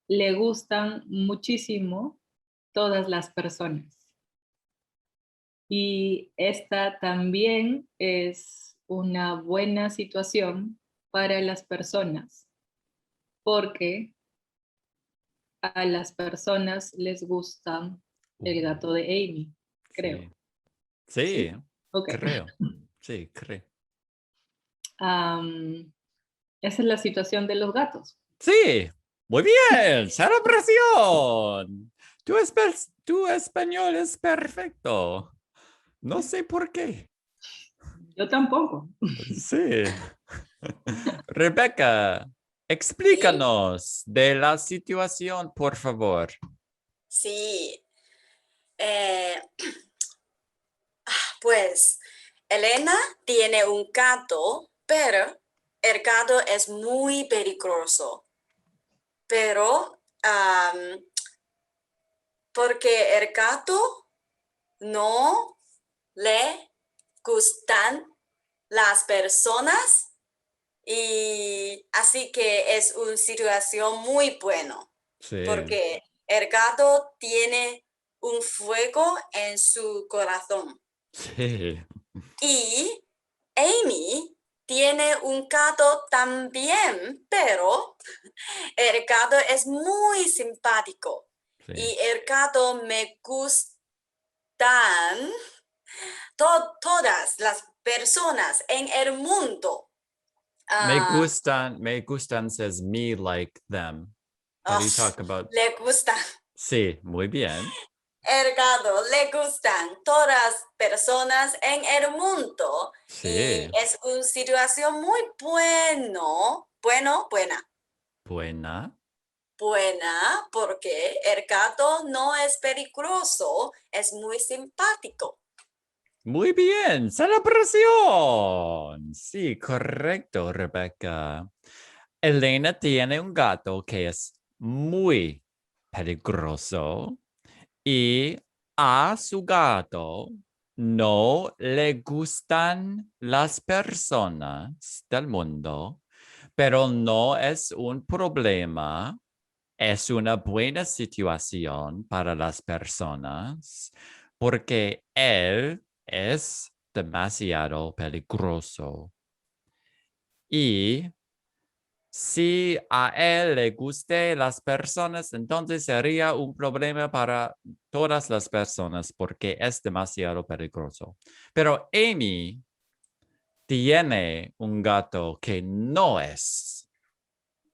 le gustan muchísimo todas las personas. Y esta también es una buena situación para las personas, porque a las personas les gusta el gato de Amy, creo. Sí, Okay. creo. Sí, creo. Esa es la situación de los gatos. Sí, muy bien, celebración. Tu español es perfecto. No sé por qué. Yo tampoco. Sí. Rebeca, explícanos de la situación, por favor. Sí. Pues Elena tiene un gato, pero el gato es muy peligroso. Pero porque el gato no le gustan las personas y así que es una situación muy buena. Sí. Porque el gato tiene un fuego en su corazón. Sí. Y Amy tiene un gato también, pero el gato es muy simpático. Sí. Y el gato me gustan todas las personas en el mundo. Me gustan says me like them. How do you talk about? Le gustan. Sí, muy bien. El gato le gustan todas las personas en el mundo. Sí. Y es una situación muy buena. Buena porque el gato no es peligroso, es muy simpático. Muy bien, celebración. Sí, correcto, Rebecca. Elena tiene un gato que es muy peligroso y a su gato no le gustan las personas del mundo, pero no es un problema. Es una buena situación para las personas porque él es demasiado peligroso. Y Si a él le guste las personas, entonces sería un problema para todas las personas porque es demasiado peligroso. Pero Amy tiene un gato que no es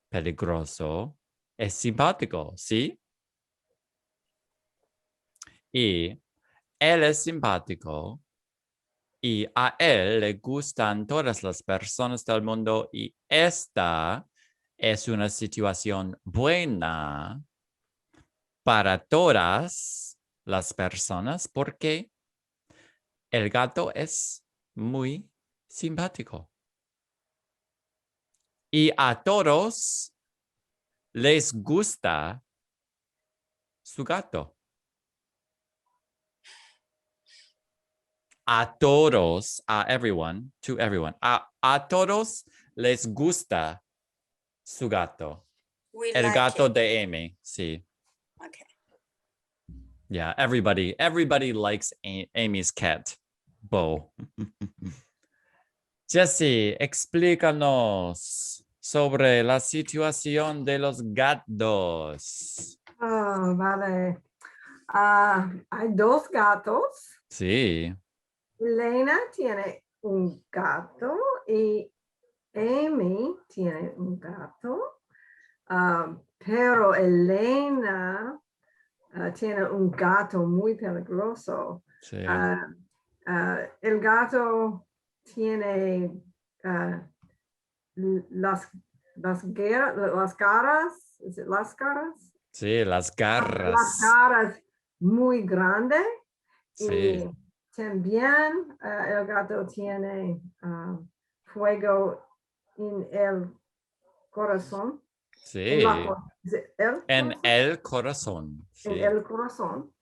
peligroso, es simpático, ¿sí? Y él es simpático y a él le gustan todas las personas del mundo y esta es una situación buena para todas las personas porque el gato es muy simpático. Y a todos les gusta su gato. A todos, a everyone, to everyone. A todos les gusta su gato. El like gato it. de Amy, sí. Okay. Yeah, everybody likes Amy's cat, Bo. Jessie, explícanos sobre la situación de los gatos. Oh, vale. Hay dos gatos. Sí. Elena tiene un gato y Amy tiene un gato. Pero Elena tiene un gato muy peligroso. Sí. El gato tiene las caras, ¿es it las caras? Sí, las garras. Las caras muy grandes. Sí. Y también el gato tiene fuego en el corazón. Sí. En el corazón. Sí. En el corazón.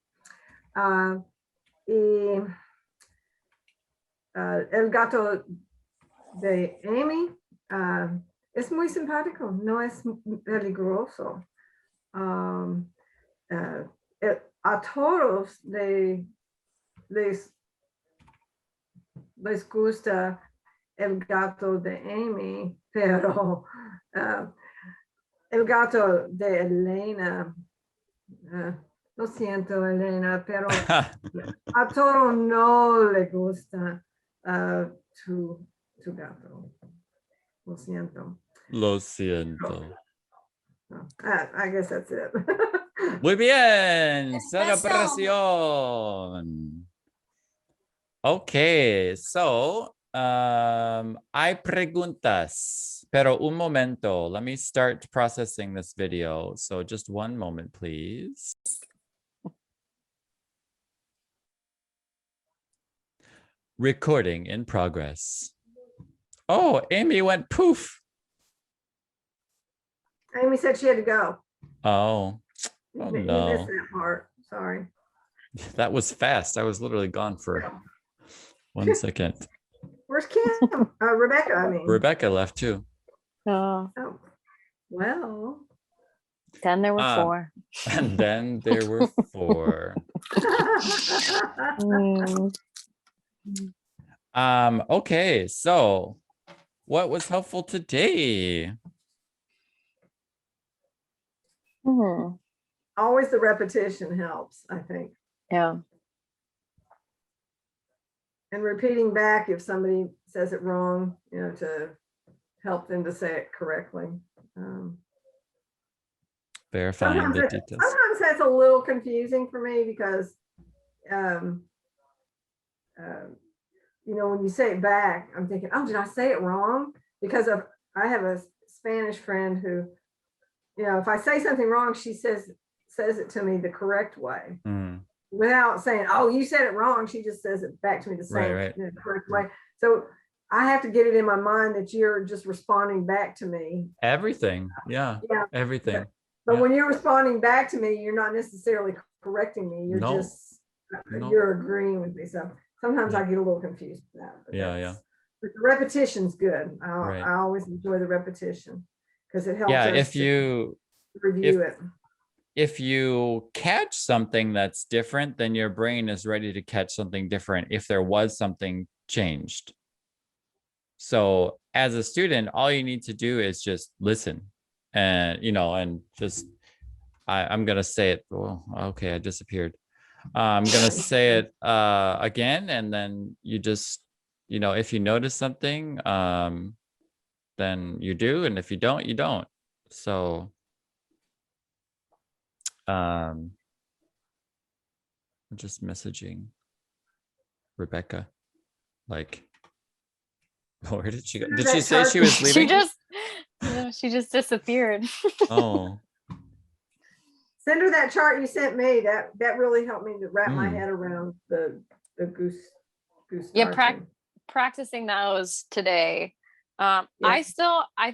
Y el gato de Amy es muy simpático, no es peligroso. A todos les gusta el gato de Amy, pero el gato de Elena, lo siento, Elena, pero a todo no le gusta tu gato. Lo siento. Lo siento. I guess that's it. Muy bien, celebración. Okay, so hay preguntas, pero un momento. Let me start processing this video. So just one moment, please. Recording in progress. Oh, Amy went poof. Amy said she had to go. Oh, You oh missed no. that part. Sorry. That was fast. I was literally gone for 1 second. Where's Kim? Rebecca, I mean. Rebecca left too. Oh, Oh, well. then there were 4. And then there were 4. Okay, so what was helpful today? Always the repetition helps, I think. Yeah. And repeating back if somebody says it wrong, to help them to say it correctly. Verifying the details. Sometimes that's a little confusing for me because, when you say it back, I'm thinking, oh, did I say it wrong? Because I have a Spanish friend who, if I say something wrong, she says it to me the correct way. Without saying, oh, you said it wrong. She just says it back to me the same the correct way. So I have to get it in my mind that you're just responding back to me. Everything. Yeah. Everything. But when you're responding back to me, you're not necessarily correcting me. You're you're agreeing with me. So sometimes I get a little confused with that. But the repetition's good. I always enjoy the repetition because it helps us to review it. If you catch something that's different, then your brain is ready to catch something different if there was something changed. So as a student, all you need to do is just listen, and and just I'm gonna say it. Oh, okay, I disappeared. I'm gonna say it again, and then you just if you notice something, then you do, and if you don't, you don't. So I'm just messaging Rebecca, like, where did she go? Did she say she was leaving? She just disappeared. Oh. Send her that chart you sent me. That really helped me to wrap my head around the goose. Yeah, practicing those today. I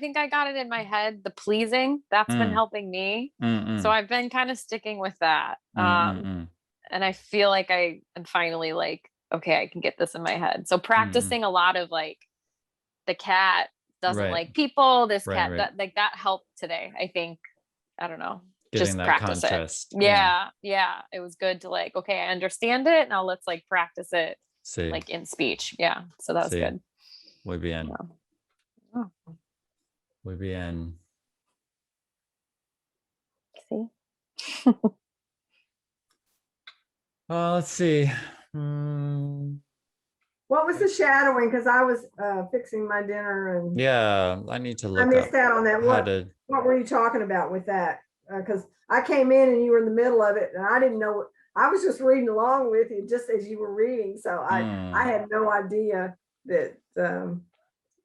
think I got it in my head. The pleasing, that's been helping me. So I've been kind of sticking with that. And I feel like I am finally like, okay, I can get this in my head. So practicing a lot of like, the cat doesn't like people, this cat, that helped today. I think, I don't know. Getting just that practice contrast. it. Yeah. It was good to like, okay, I understand it. Now let's like practice it like in speech. Yeah. So that was good. Muy bien. Yeah. Oh. Muy bien. See? Let's see. What was the shadowing? Because I was fixing my dinner and I need to look. I missed out on that. What were you talking about with that? Because I came in and you were in the middle of it, and I didn't know what I was just reading along with you just as you were reading. So I had no idea that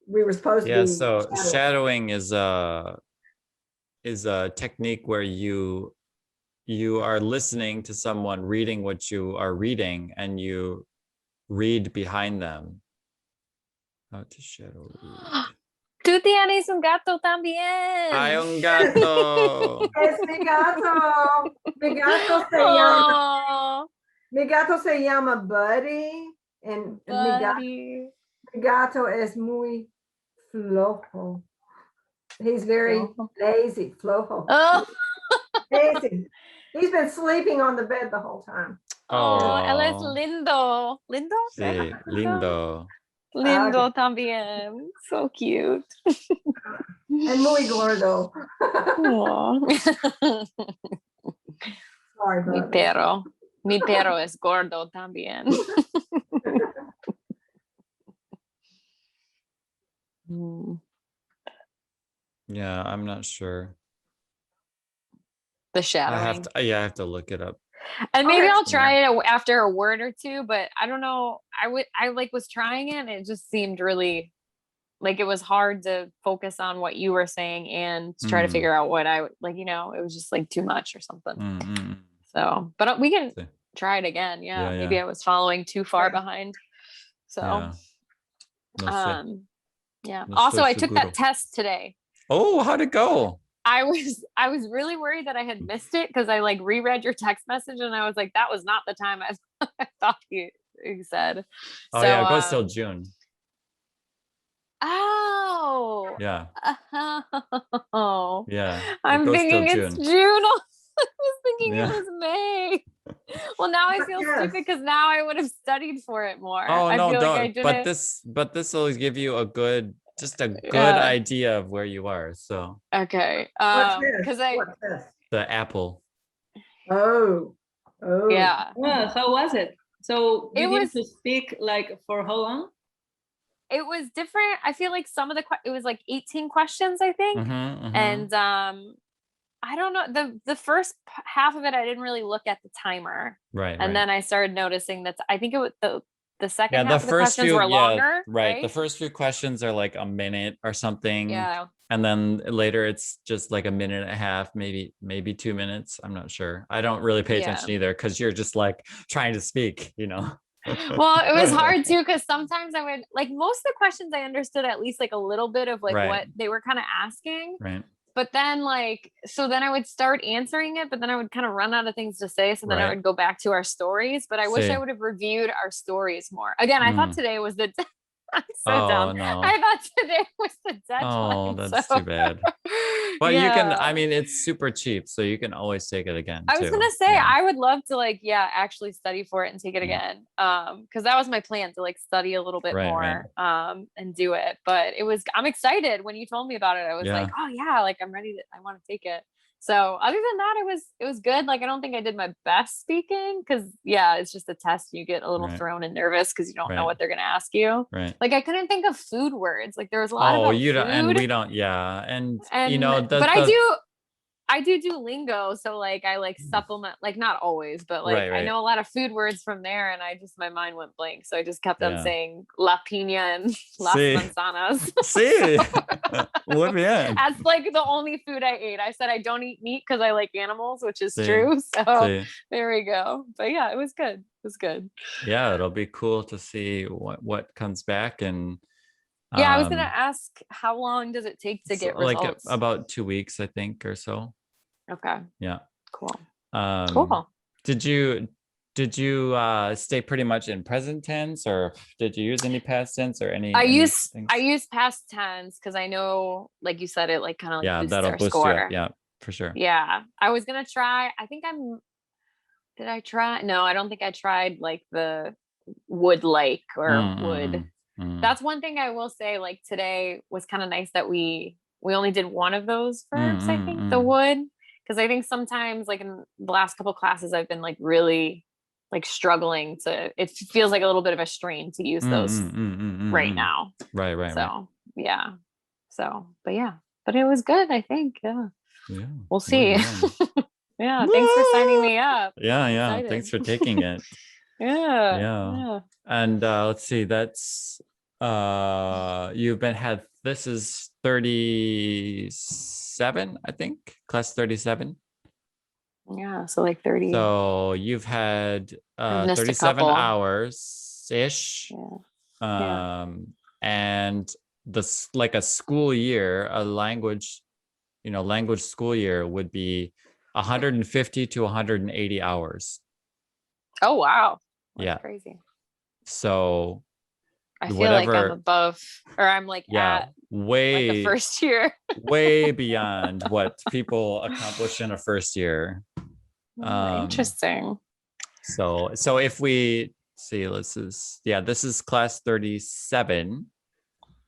we were supposed to be. So shadowing is a technique where you are listening to someone reading what you are reading, and you read behind them. How to shadow read. Tú tienes un gato también. Hay un gato. Es mi gato. Mi gato se llama Buddy. And mi gato es muy flojo. He's very lazy, flojo. Oh. Lazy. He's been sleeping on the bed the whole time. Oh, él es lindo. ¿Lindo? Sí, lindo. Lindo también. So cute. And muy gordo. Sorry, Mi perro es gordo también. Yeah, I'm not sure. The shadowing. I have to look it up. And maybe I'll try it after a word or two, but I don't know. I was trying it, and it just seemed really like it was hard to focus on what you were saying and to try to figure out what I like, it was just like too much or something. So, but we can try it again. Yeah. Maybe I was following too far behind. So, Also, I took that test today. Oh, how'd it go? I was really worried that I had missed it because I like reread your text message, and I was like, that was not the time I thought you said. Oh, it goes till June. Oh. Yeah. Oh. Yeah. I'm thinking it's June. I was thinking it was May. Well, now I feel stupid because now I would have studied for it more. Oh, I no, feel don't. Like I didn't. But this will give you a good idea of where you are. So okay. Because the apple. Oh. Yeah. Well, how was it? So you need to speak like for how long? It was different. I feel like some of it was like 18 questions, I think. And I don't know. The first half of it, I didn't really look at the timer. Right. And then I started noticing that I think it was the second half of the questions were longer. Right. The first few questions are like a minute or something. Yeah. And then later it's just like a minute and a half, maybe 2 minutes. I'm not sure. I don't really pay attention either because you're just like trying to speak, Well, it was hard too because sometimes I would like most of the questions I understood at least like a little bit of like what they were kind of asking. Right. But then then I would start answering it, but then I would kind of run out of things to say. So then I would go back to our stories, but I wish I would have reviewed our stories more. Again, I thought today was the, I'm so dumb. No. I thought today was the deadline. Oh, that's too bad. But you can, I mean, it's super cheap, so you can always take it again. I was too. gonna say, I would love to like, actually study for it and take it again. Because that was my plan to like study a little bit more, and do it. But I'm excited when you told me about it. I was like, oh yeah, like I'm ready I want to take it. So other than that, it was good. Like, I don't think I did my best speaking because it's just a test. You get a little thrown and nervous because you don't know what they're going to ask you. Right. Like, I couldn't think of food words. Like, there was a lot about you don't, food. and we don't. Yeah. And you know, but I do lingo. So like, I like supplement, like not always, but like I know a lot of food words from there, and my mind went blank. So I just kept on saying la piña and las manzanas. See, muy bien. That's like the only food I ate. I said I don't eat meat because I like animals, which is true. So there we go. But yeah, it was good. It was good. Yeah, it'll be cool to see what comes back. And I was gonna ask, how long does it take to get results? Like about 2 weeks, I think, or so. Okay. Yeah. Cool. Cool. Did you stay pretty much in present tense, or did you use any past tense or any? I use past tense because I know, like you said, it like kind of like that'll boost score. You up. Yeah, for sure. Yeah, I was gonna try. Did I try? No, I don't think I tried like the would like or would. That's one thing I will say. Like today was kind of nice that we only did one of those verbs. I think the would. Because I think sometimes, like in the last couple classes, I've been like really like struggling it feels like a little bit of a strain to use those right now. Right. So, yeah. So, but it was good, I think. Yeah. We'll see. Yeah. Thanks for signing me up. Yeah. Thanks for taking it. Yeah. And let's see, that's, this is 37, I think, class 37. Yeah, so like 30. So you've had 37 hours ish. And this, like a school year, a language school year would be 150 to 180 hours. Oh wow. That's crazy. So I feel like I'm above, or I'm like at way like the first year. way beyond what people accomplish in a first year. Interesting. So if we see, this is class 37.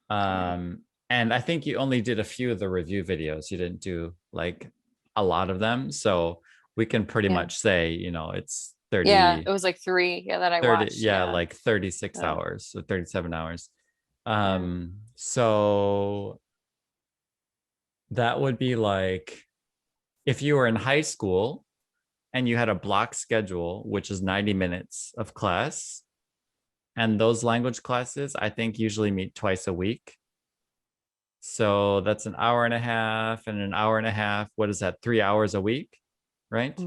And I think you only did a few of the review videos. You didn't do like a lot of them. So we can pretty much say, it's 30. Yeah, it was like 3 that I watched. Like 36 hours, so 37 hours. So that would be like if you were in high school and you had a block schedule, which is 90 minutes of class, and those language classes I think usually meet twice a week. So that's an hour and a half and an hour and a half. What is that? 3 hours a week, right?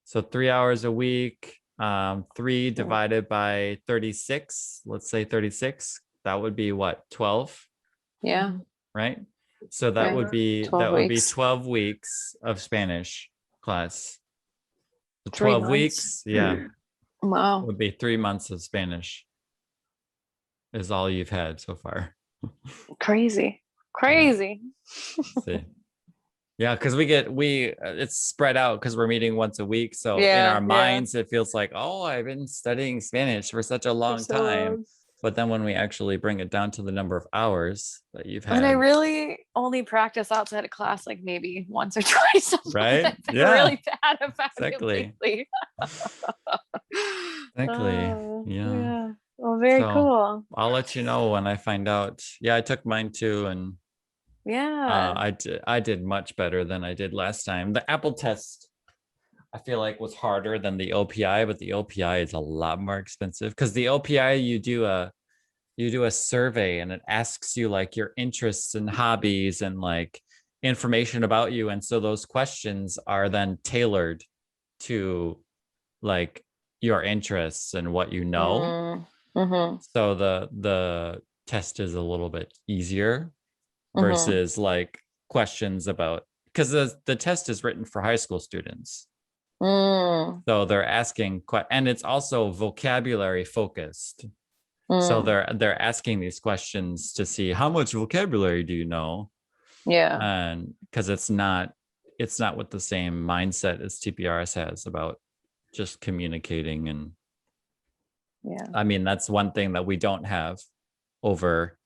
So 3 hours a week, 3 divided by 36, let's say 36, that would be what, 12? Yeah. Right? So that would be 12 weeks of Spanish class. So 12 weeks, Wow. would be 3 months of Spanish is all you've had so far. Crazy. See. Yeah, because it's spread out because we're meeting once a week. So in our minds, it feels like, oh, I've been studying Spanish for such a long time. But then when we actually bring it down to the number of hours that you've had. And I really only practice outside of class like maybe once or twice. Right? Really bad about exactly. it lately. Exactly. Yeah. Well, very cool. I'll let you know when I find out. Yeah, I took mine too, and I did much better than I did last time. The Apple test, I feel like, was harder than the OPI, but the OPI is a lot more expensive because the OPI you do a survey and it asks you like your interests and hobbies and like information about you, and so those questions are then tailored to like your interests and what you know. So the test is a little bit easier versus like questions about, because the test is written for high school students. So they're asking, and it's also vocabulary focused. So they're asking these questions to see how much vocabulary do you know, Yeah. And because it's not with the same mindset as TPRS has about just communicating. And I mean, that's one thing that we don't have over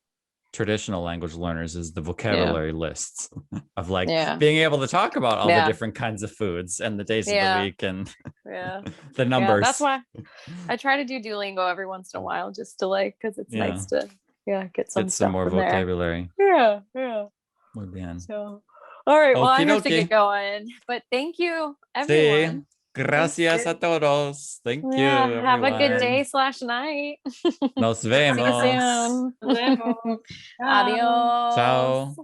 traditional language learners is the vocabulary lists of like being able to talk about all the different kinds of foods and the days of the week and the numbers. That's why I try to do Duolingo every once in a while, just to like, because it's nice to get some more vocabulary. There. Yeah. Muy bien. So, all right. Well, I have to get going, but thank you, everyone. Sí. Gracias a todos. Thank you. Have a good day / night. Nos vemos. See you soon. Nos vemos. Adios. Ciao.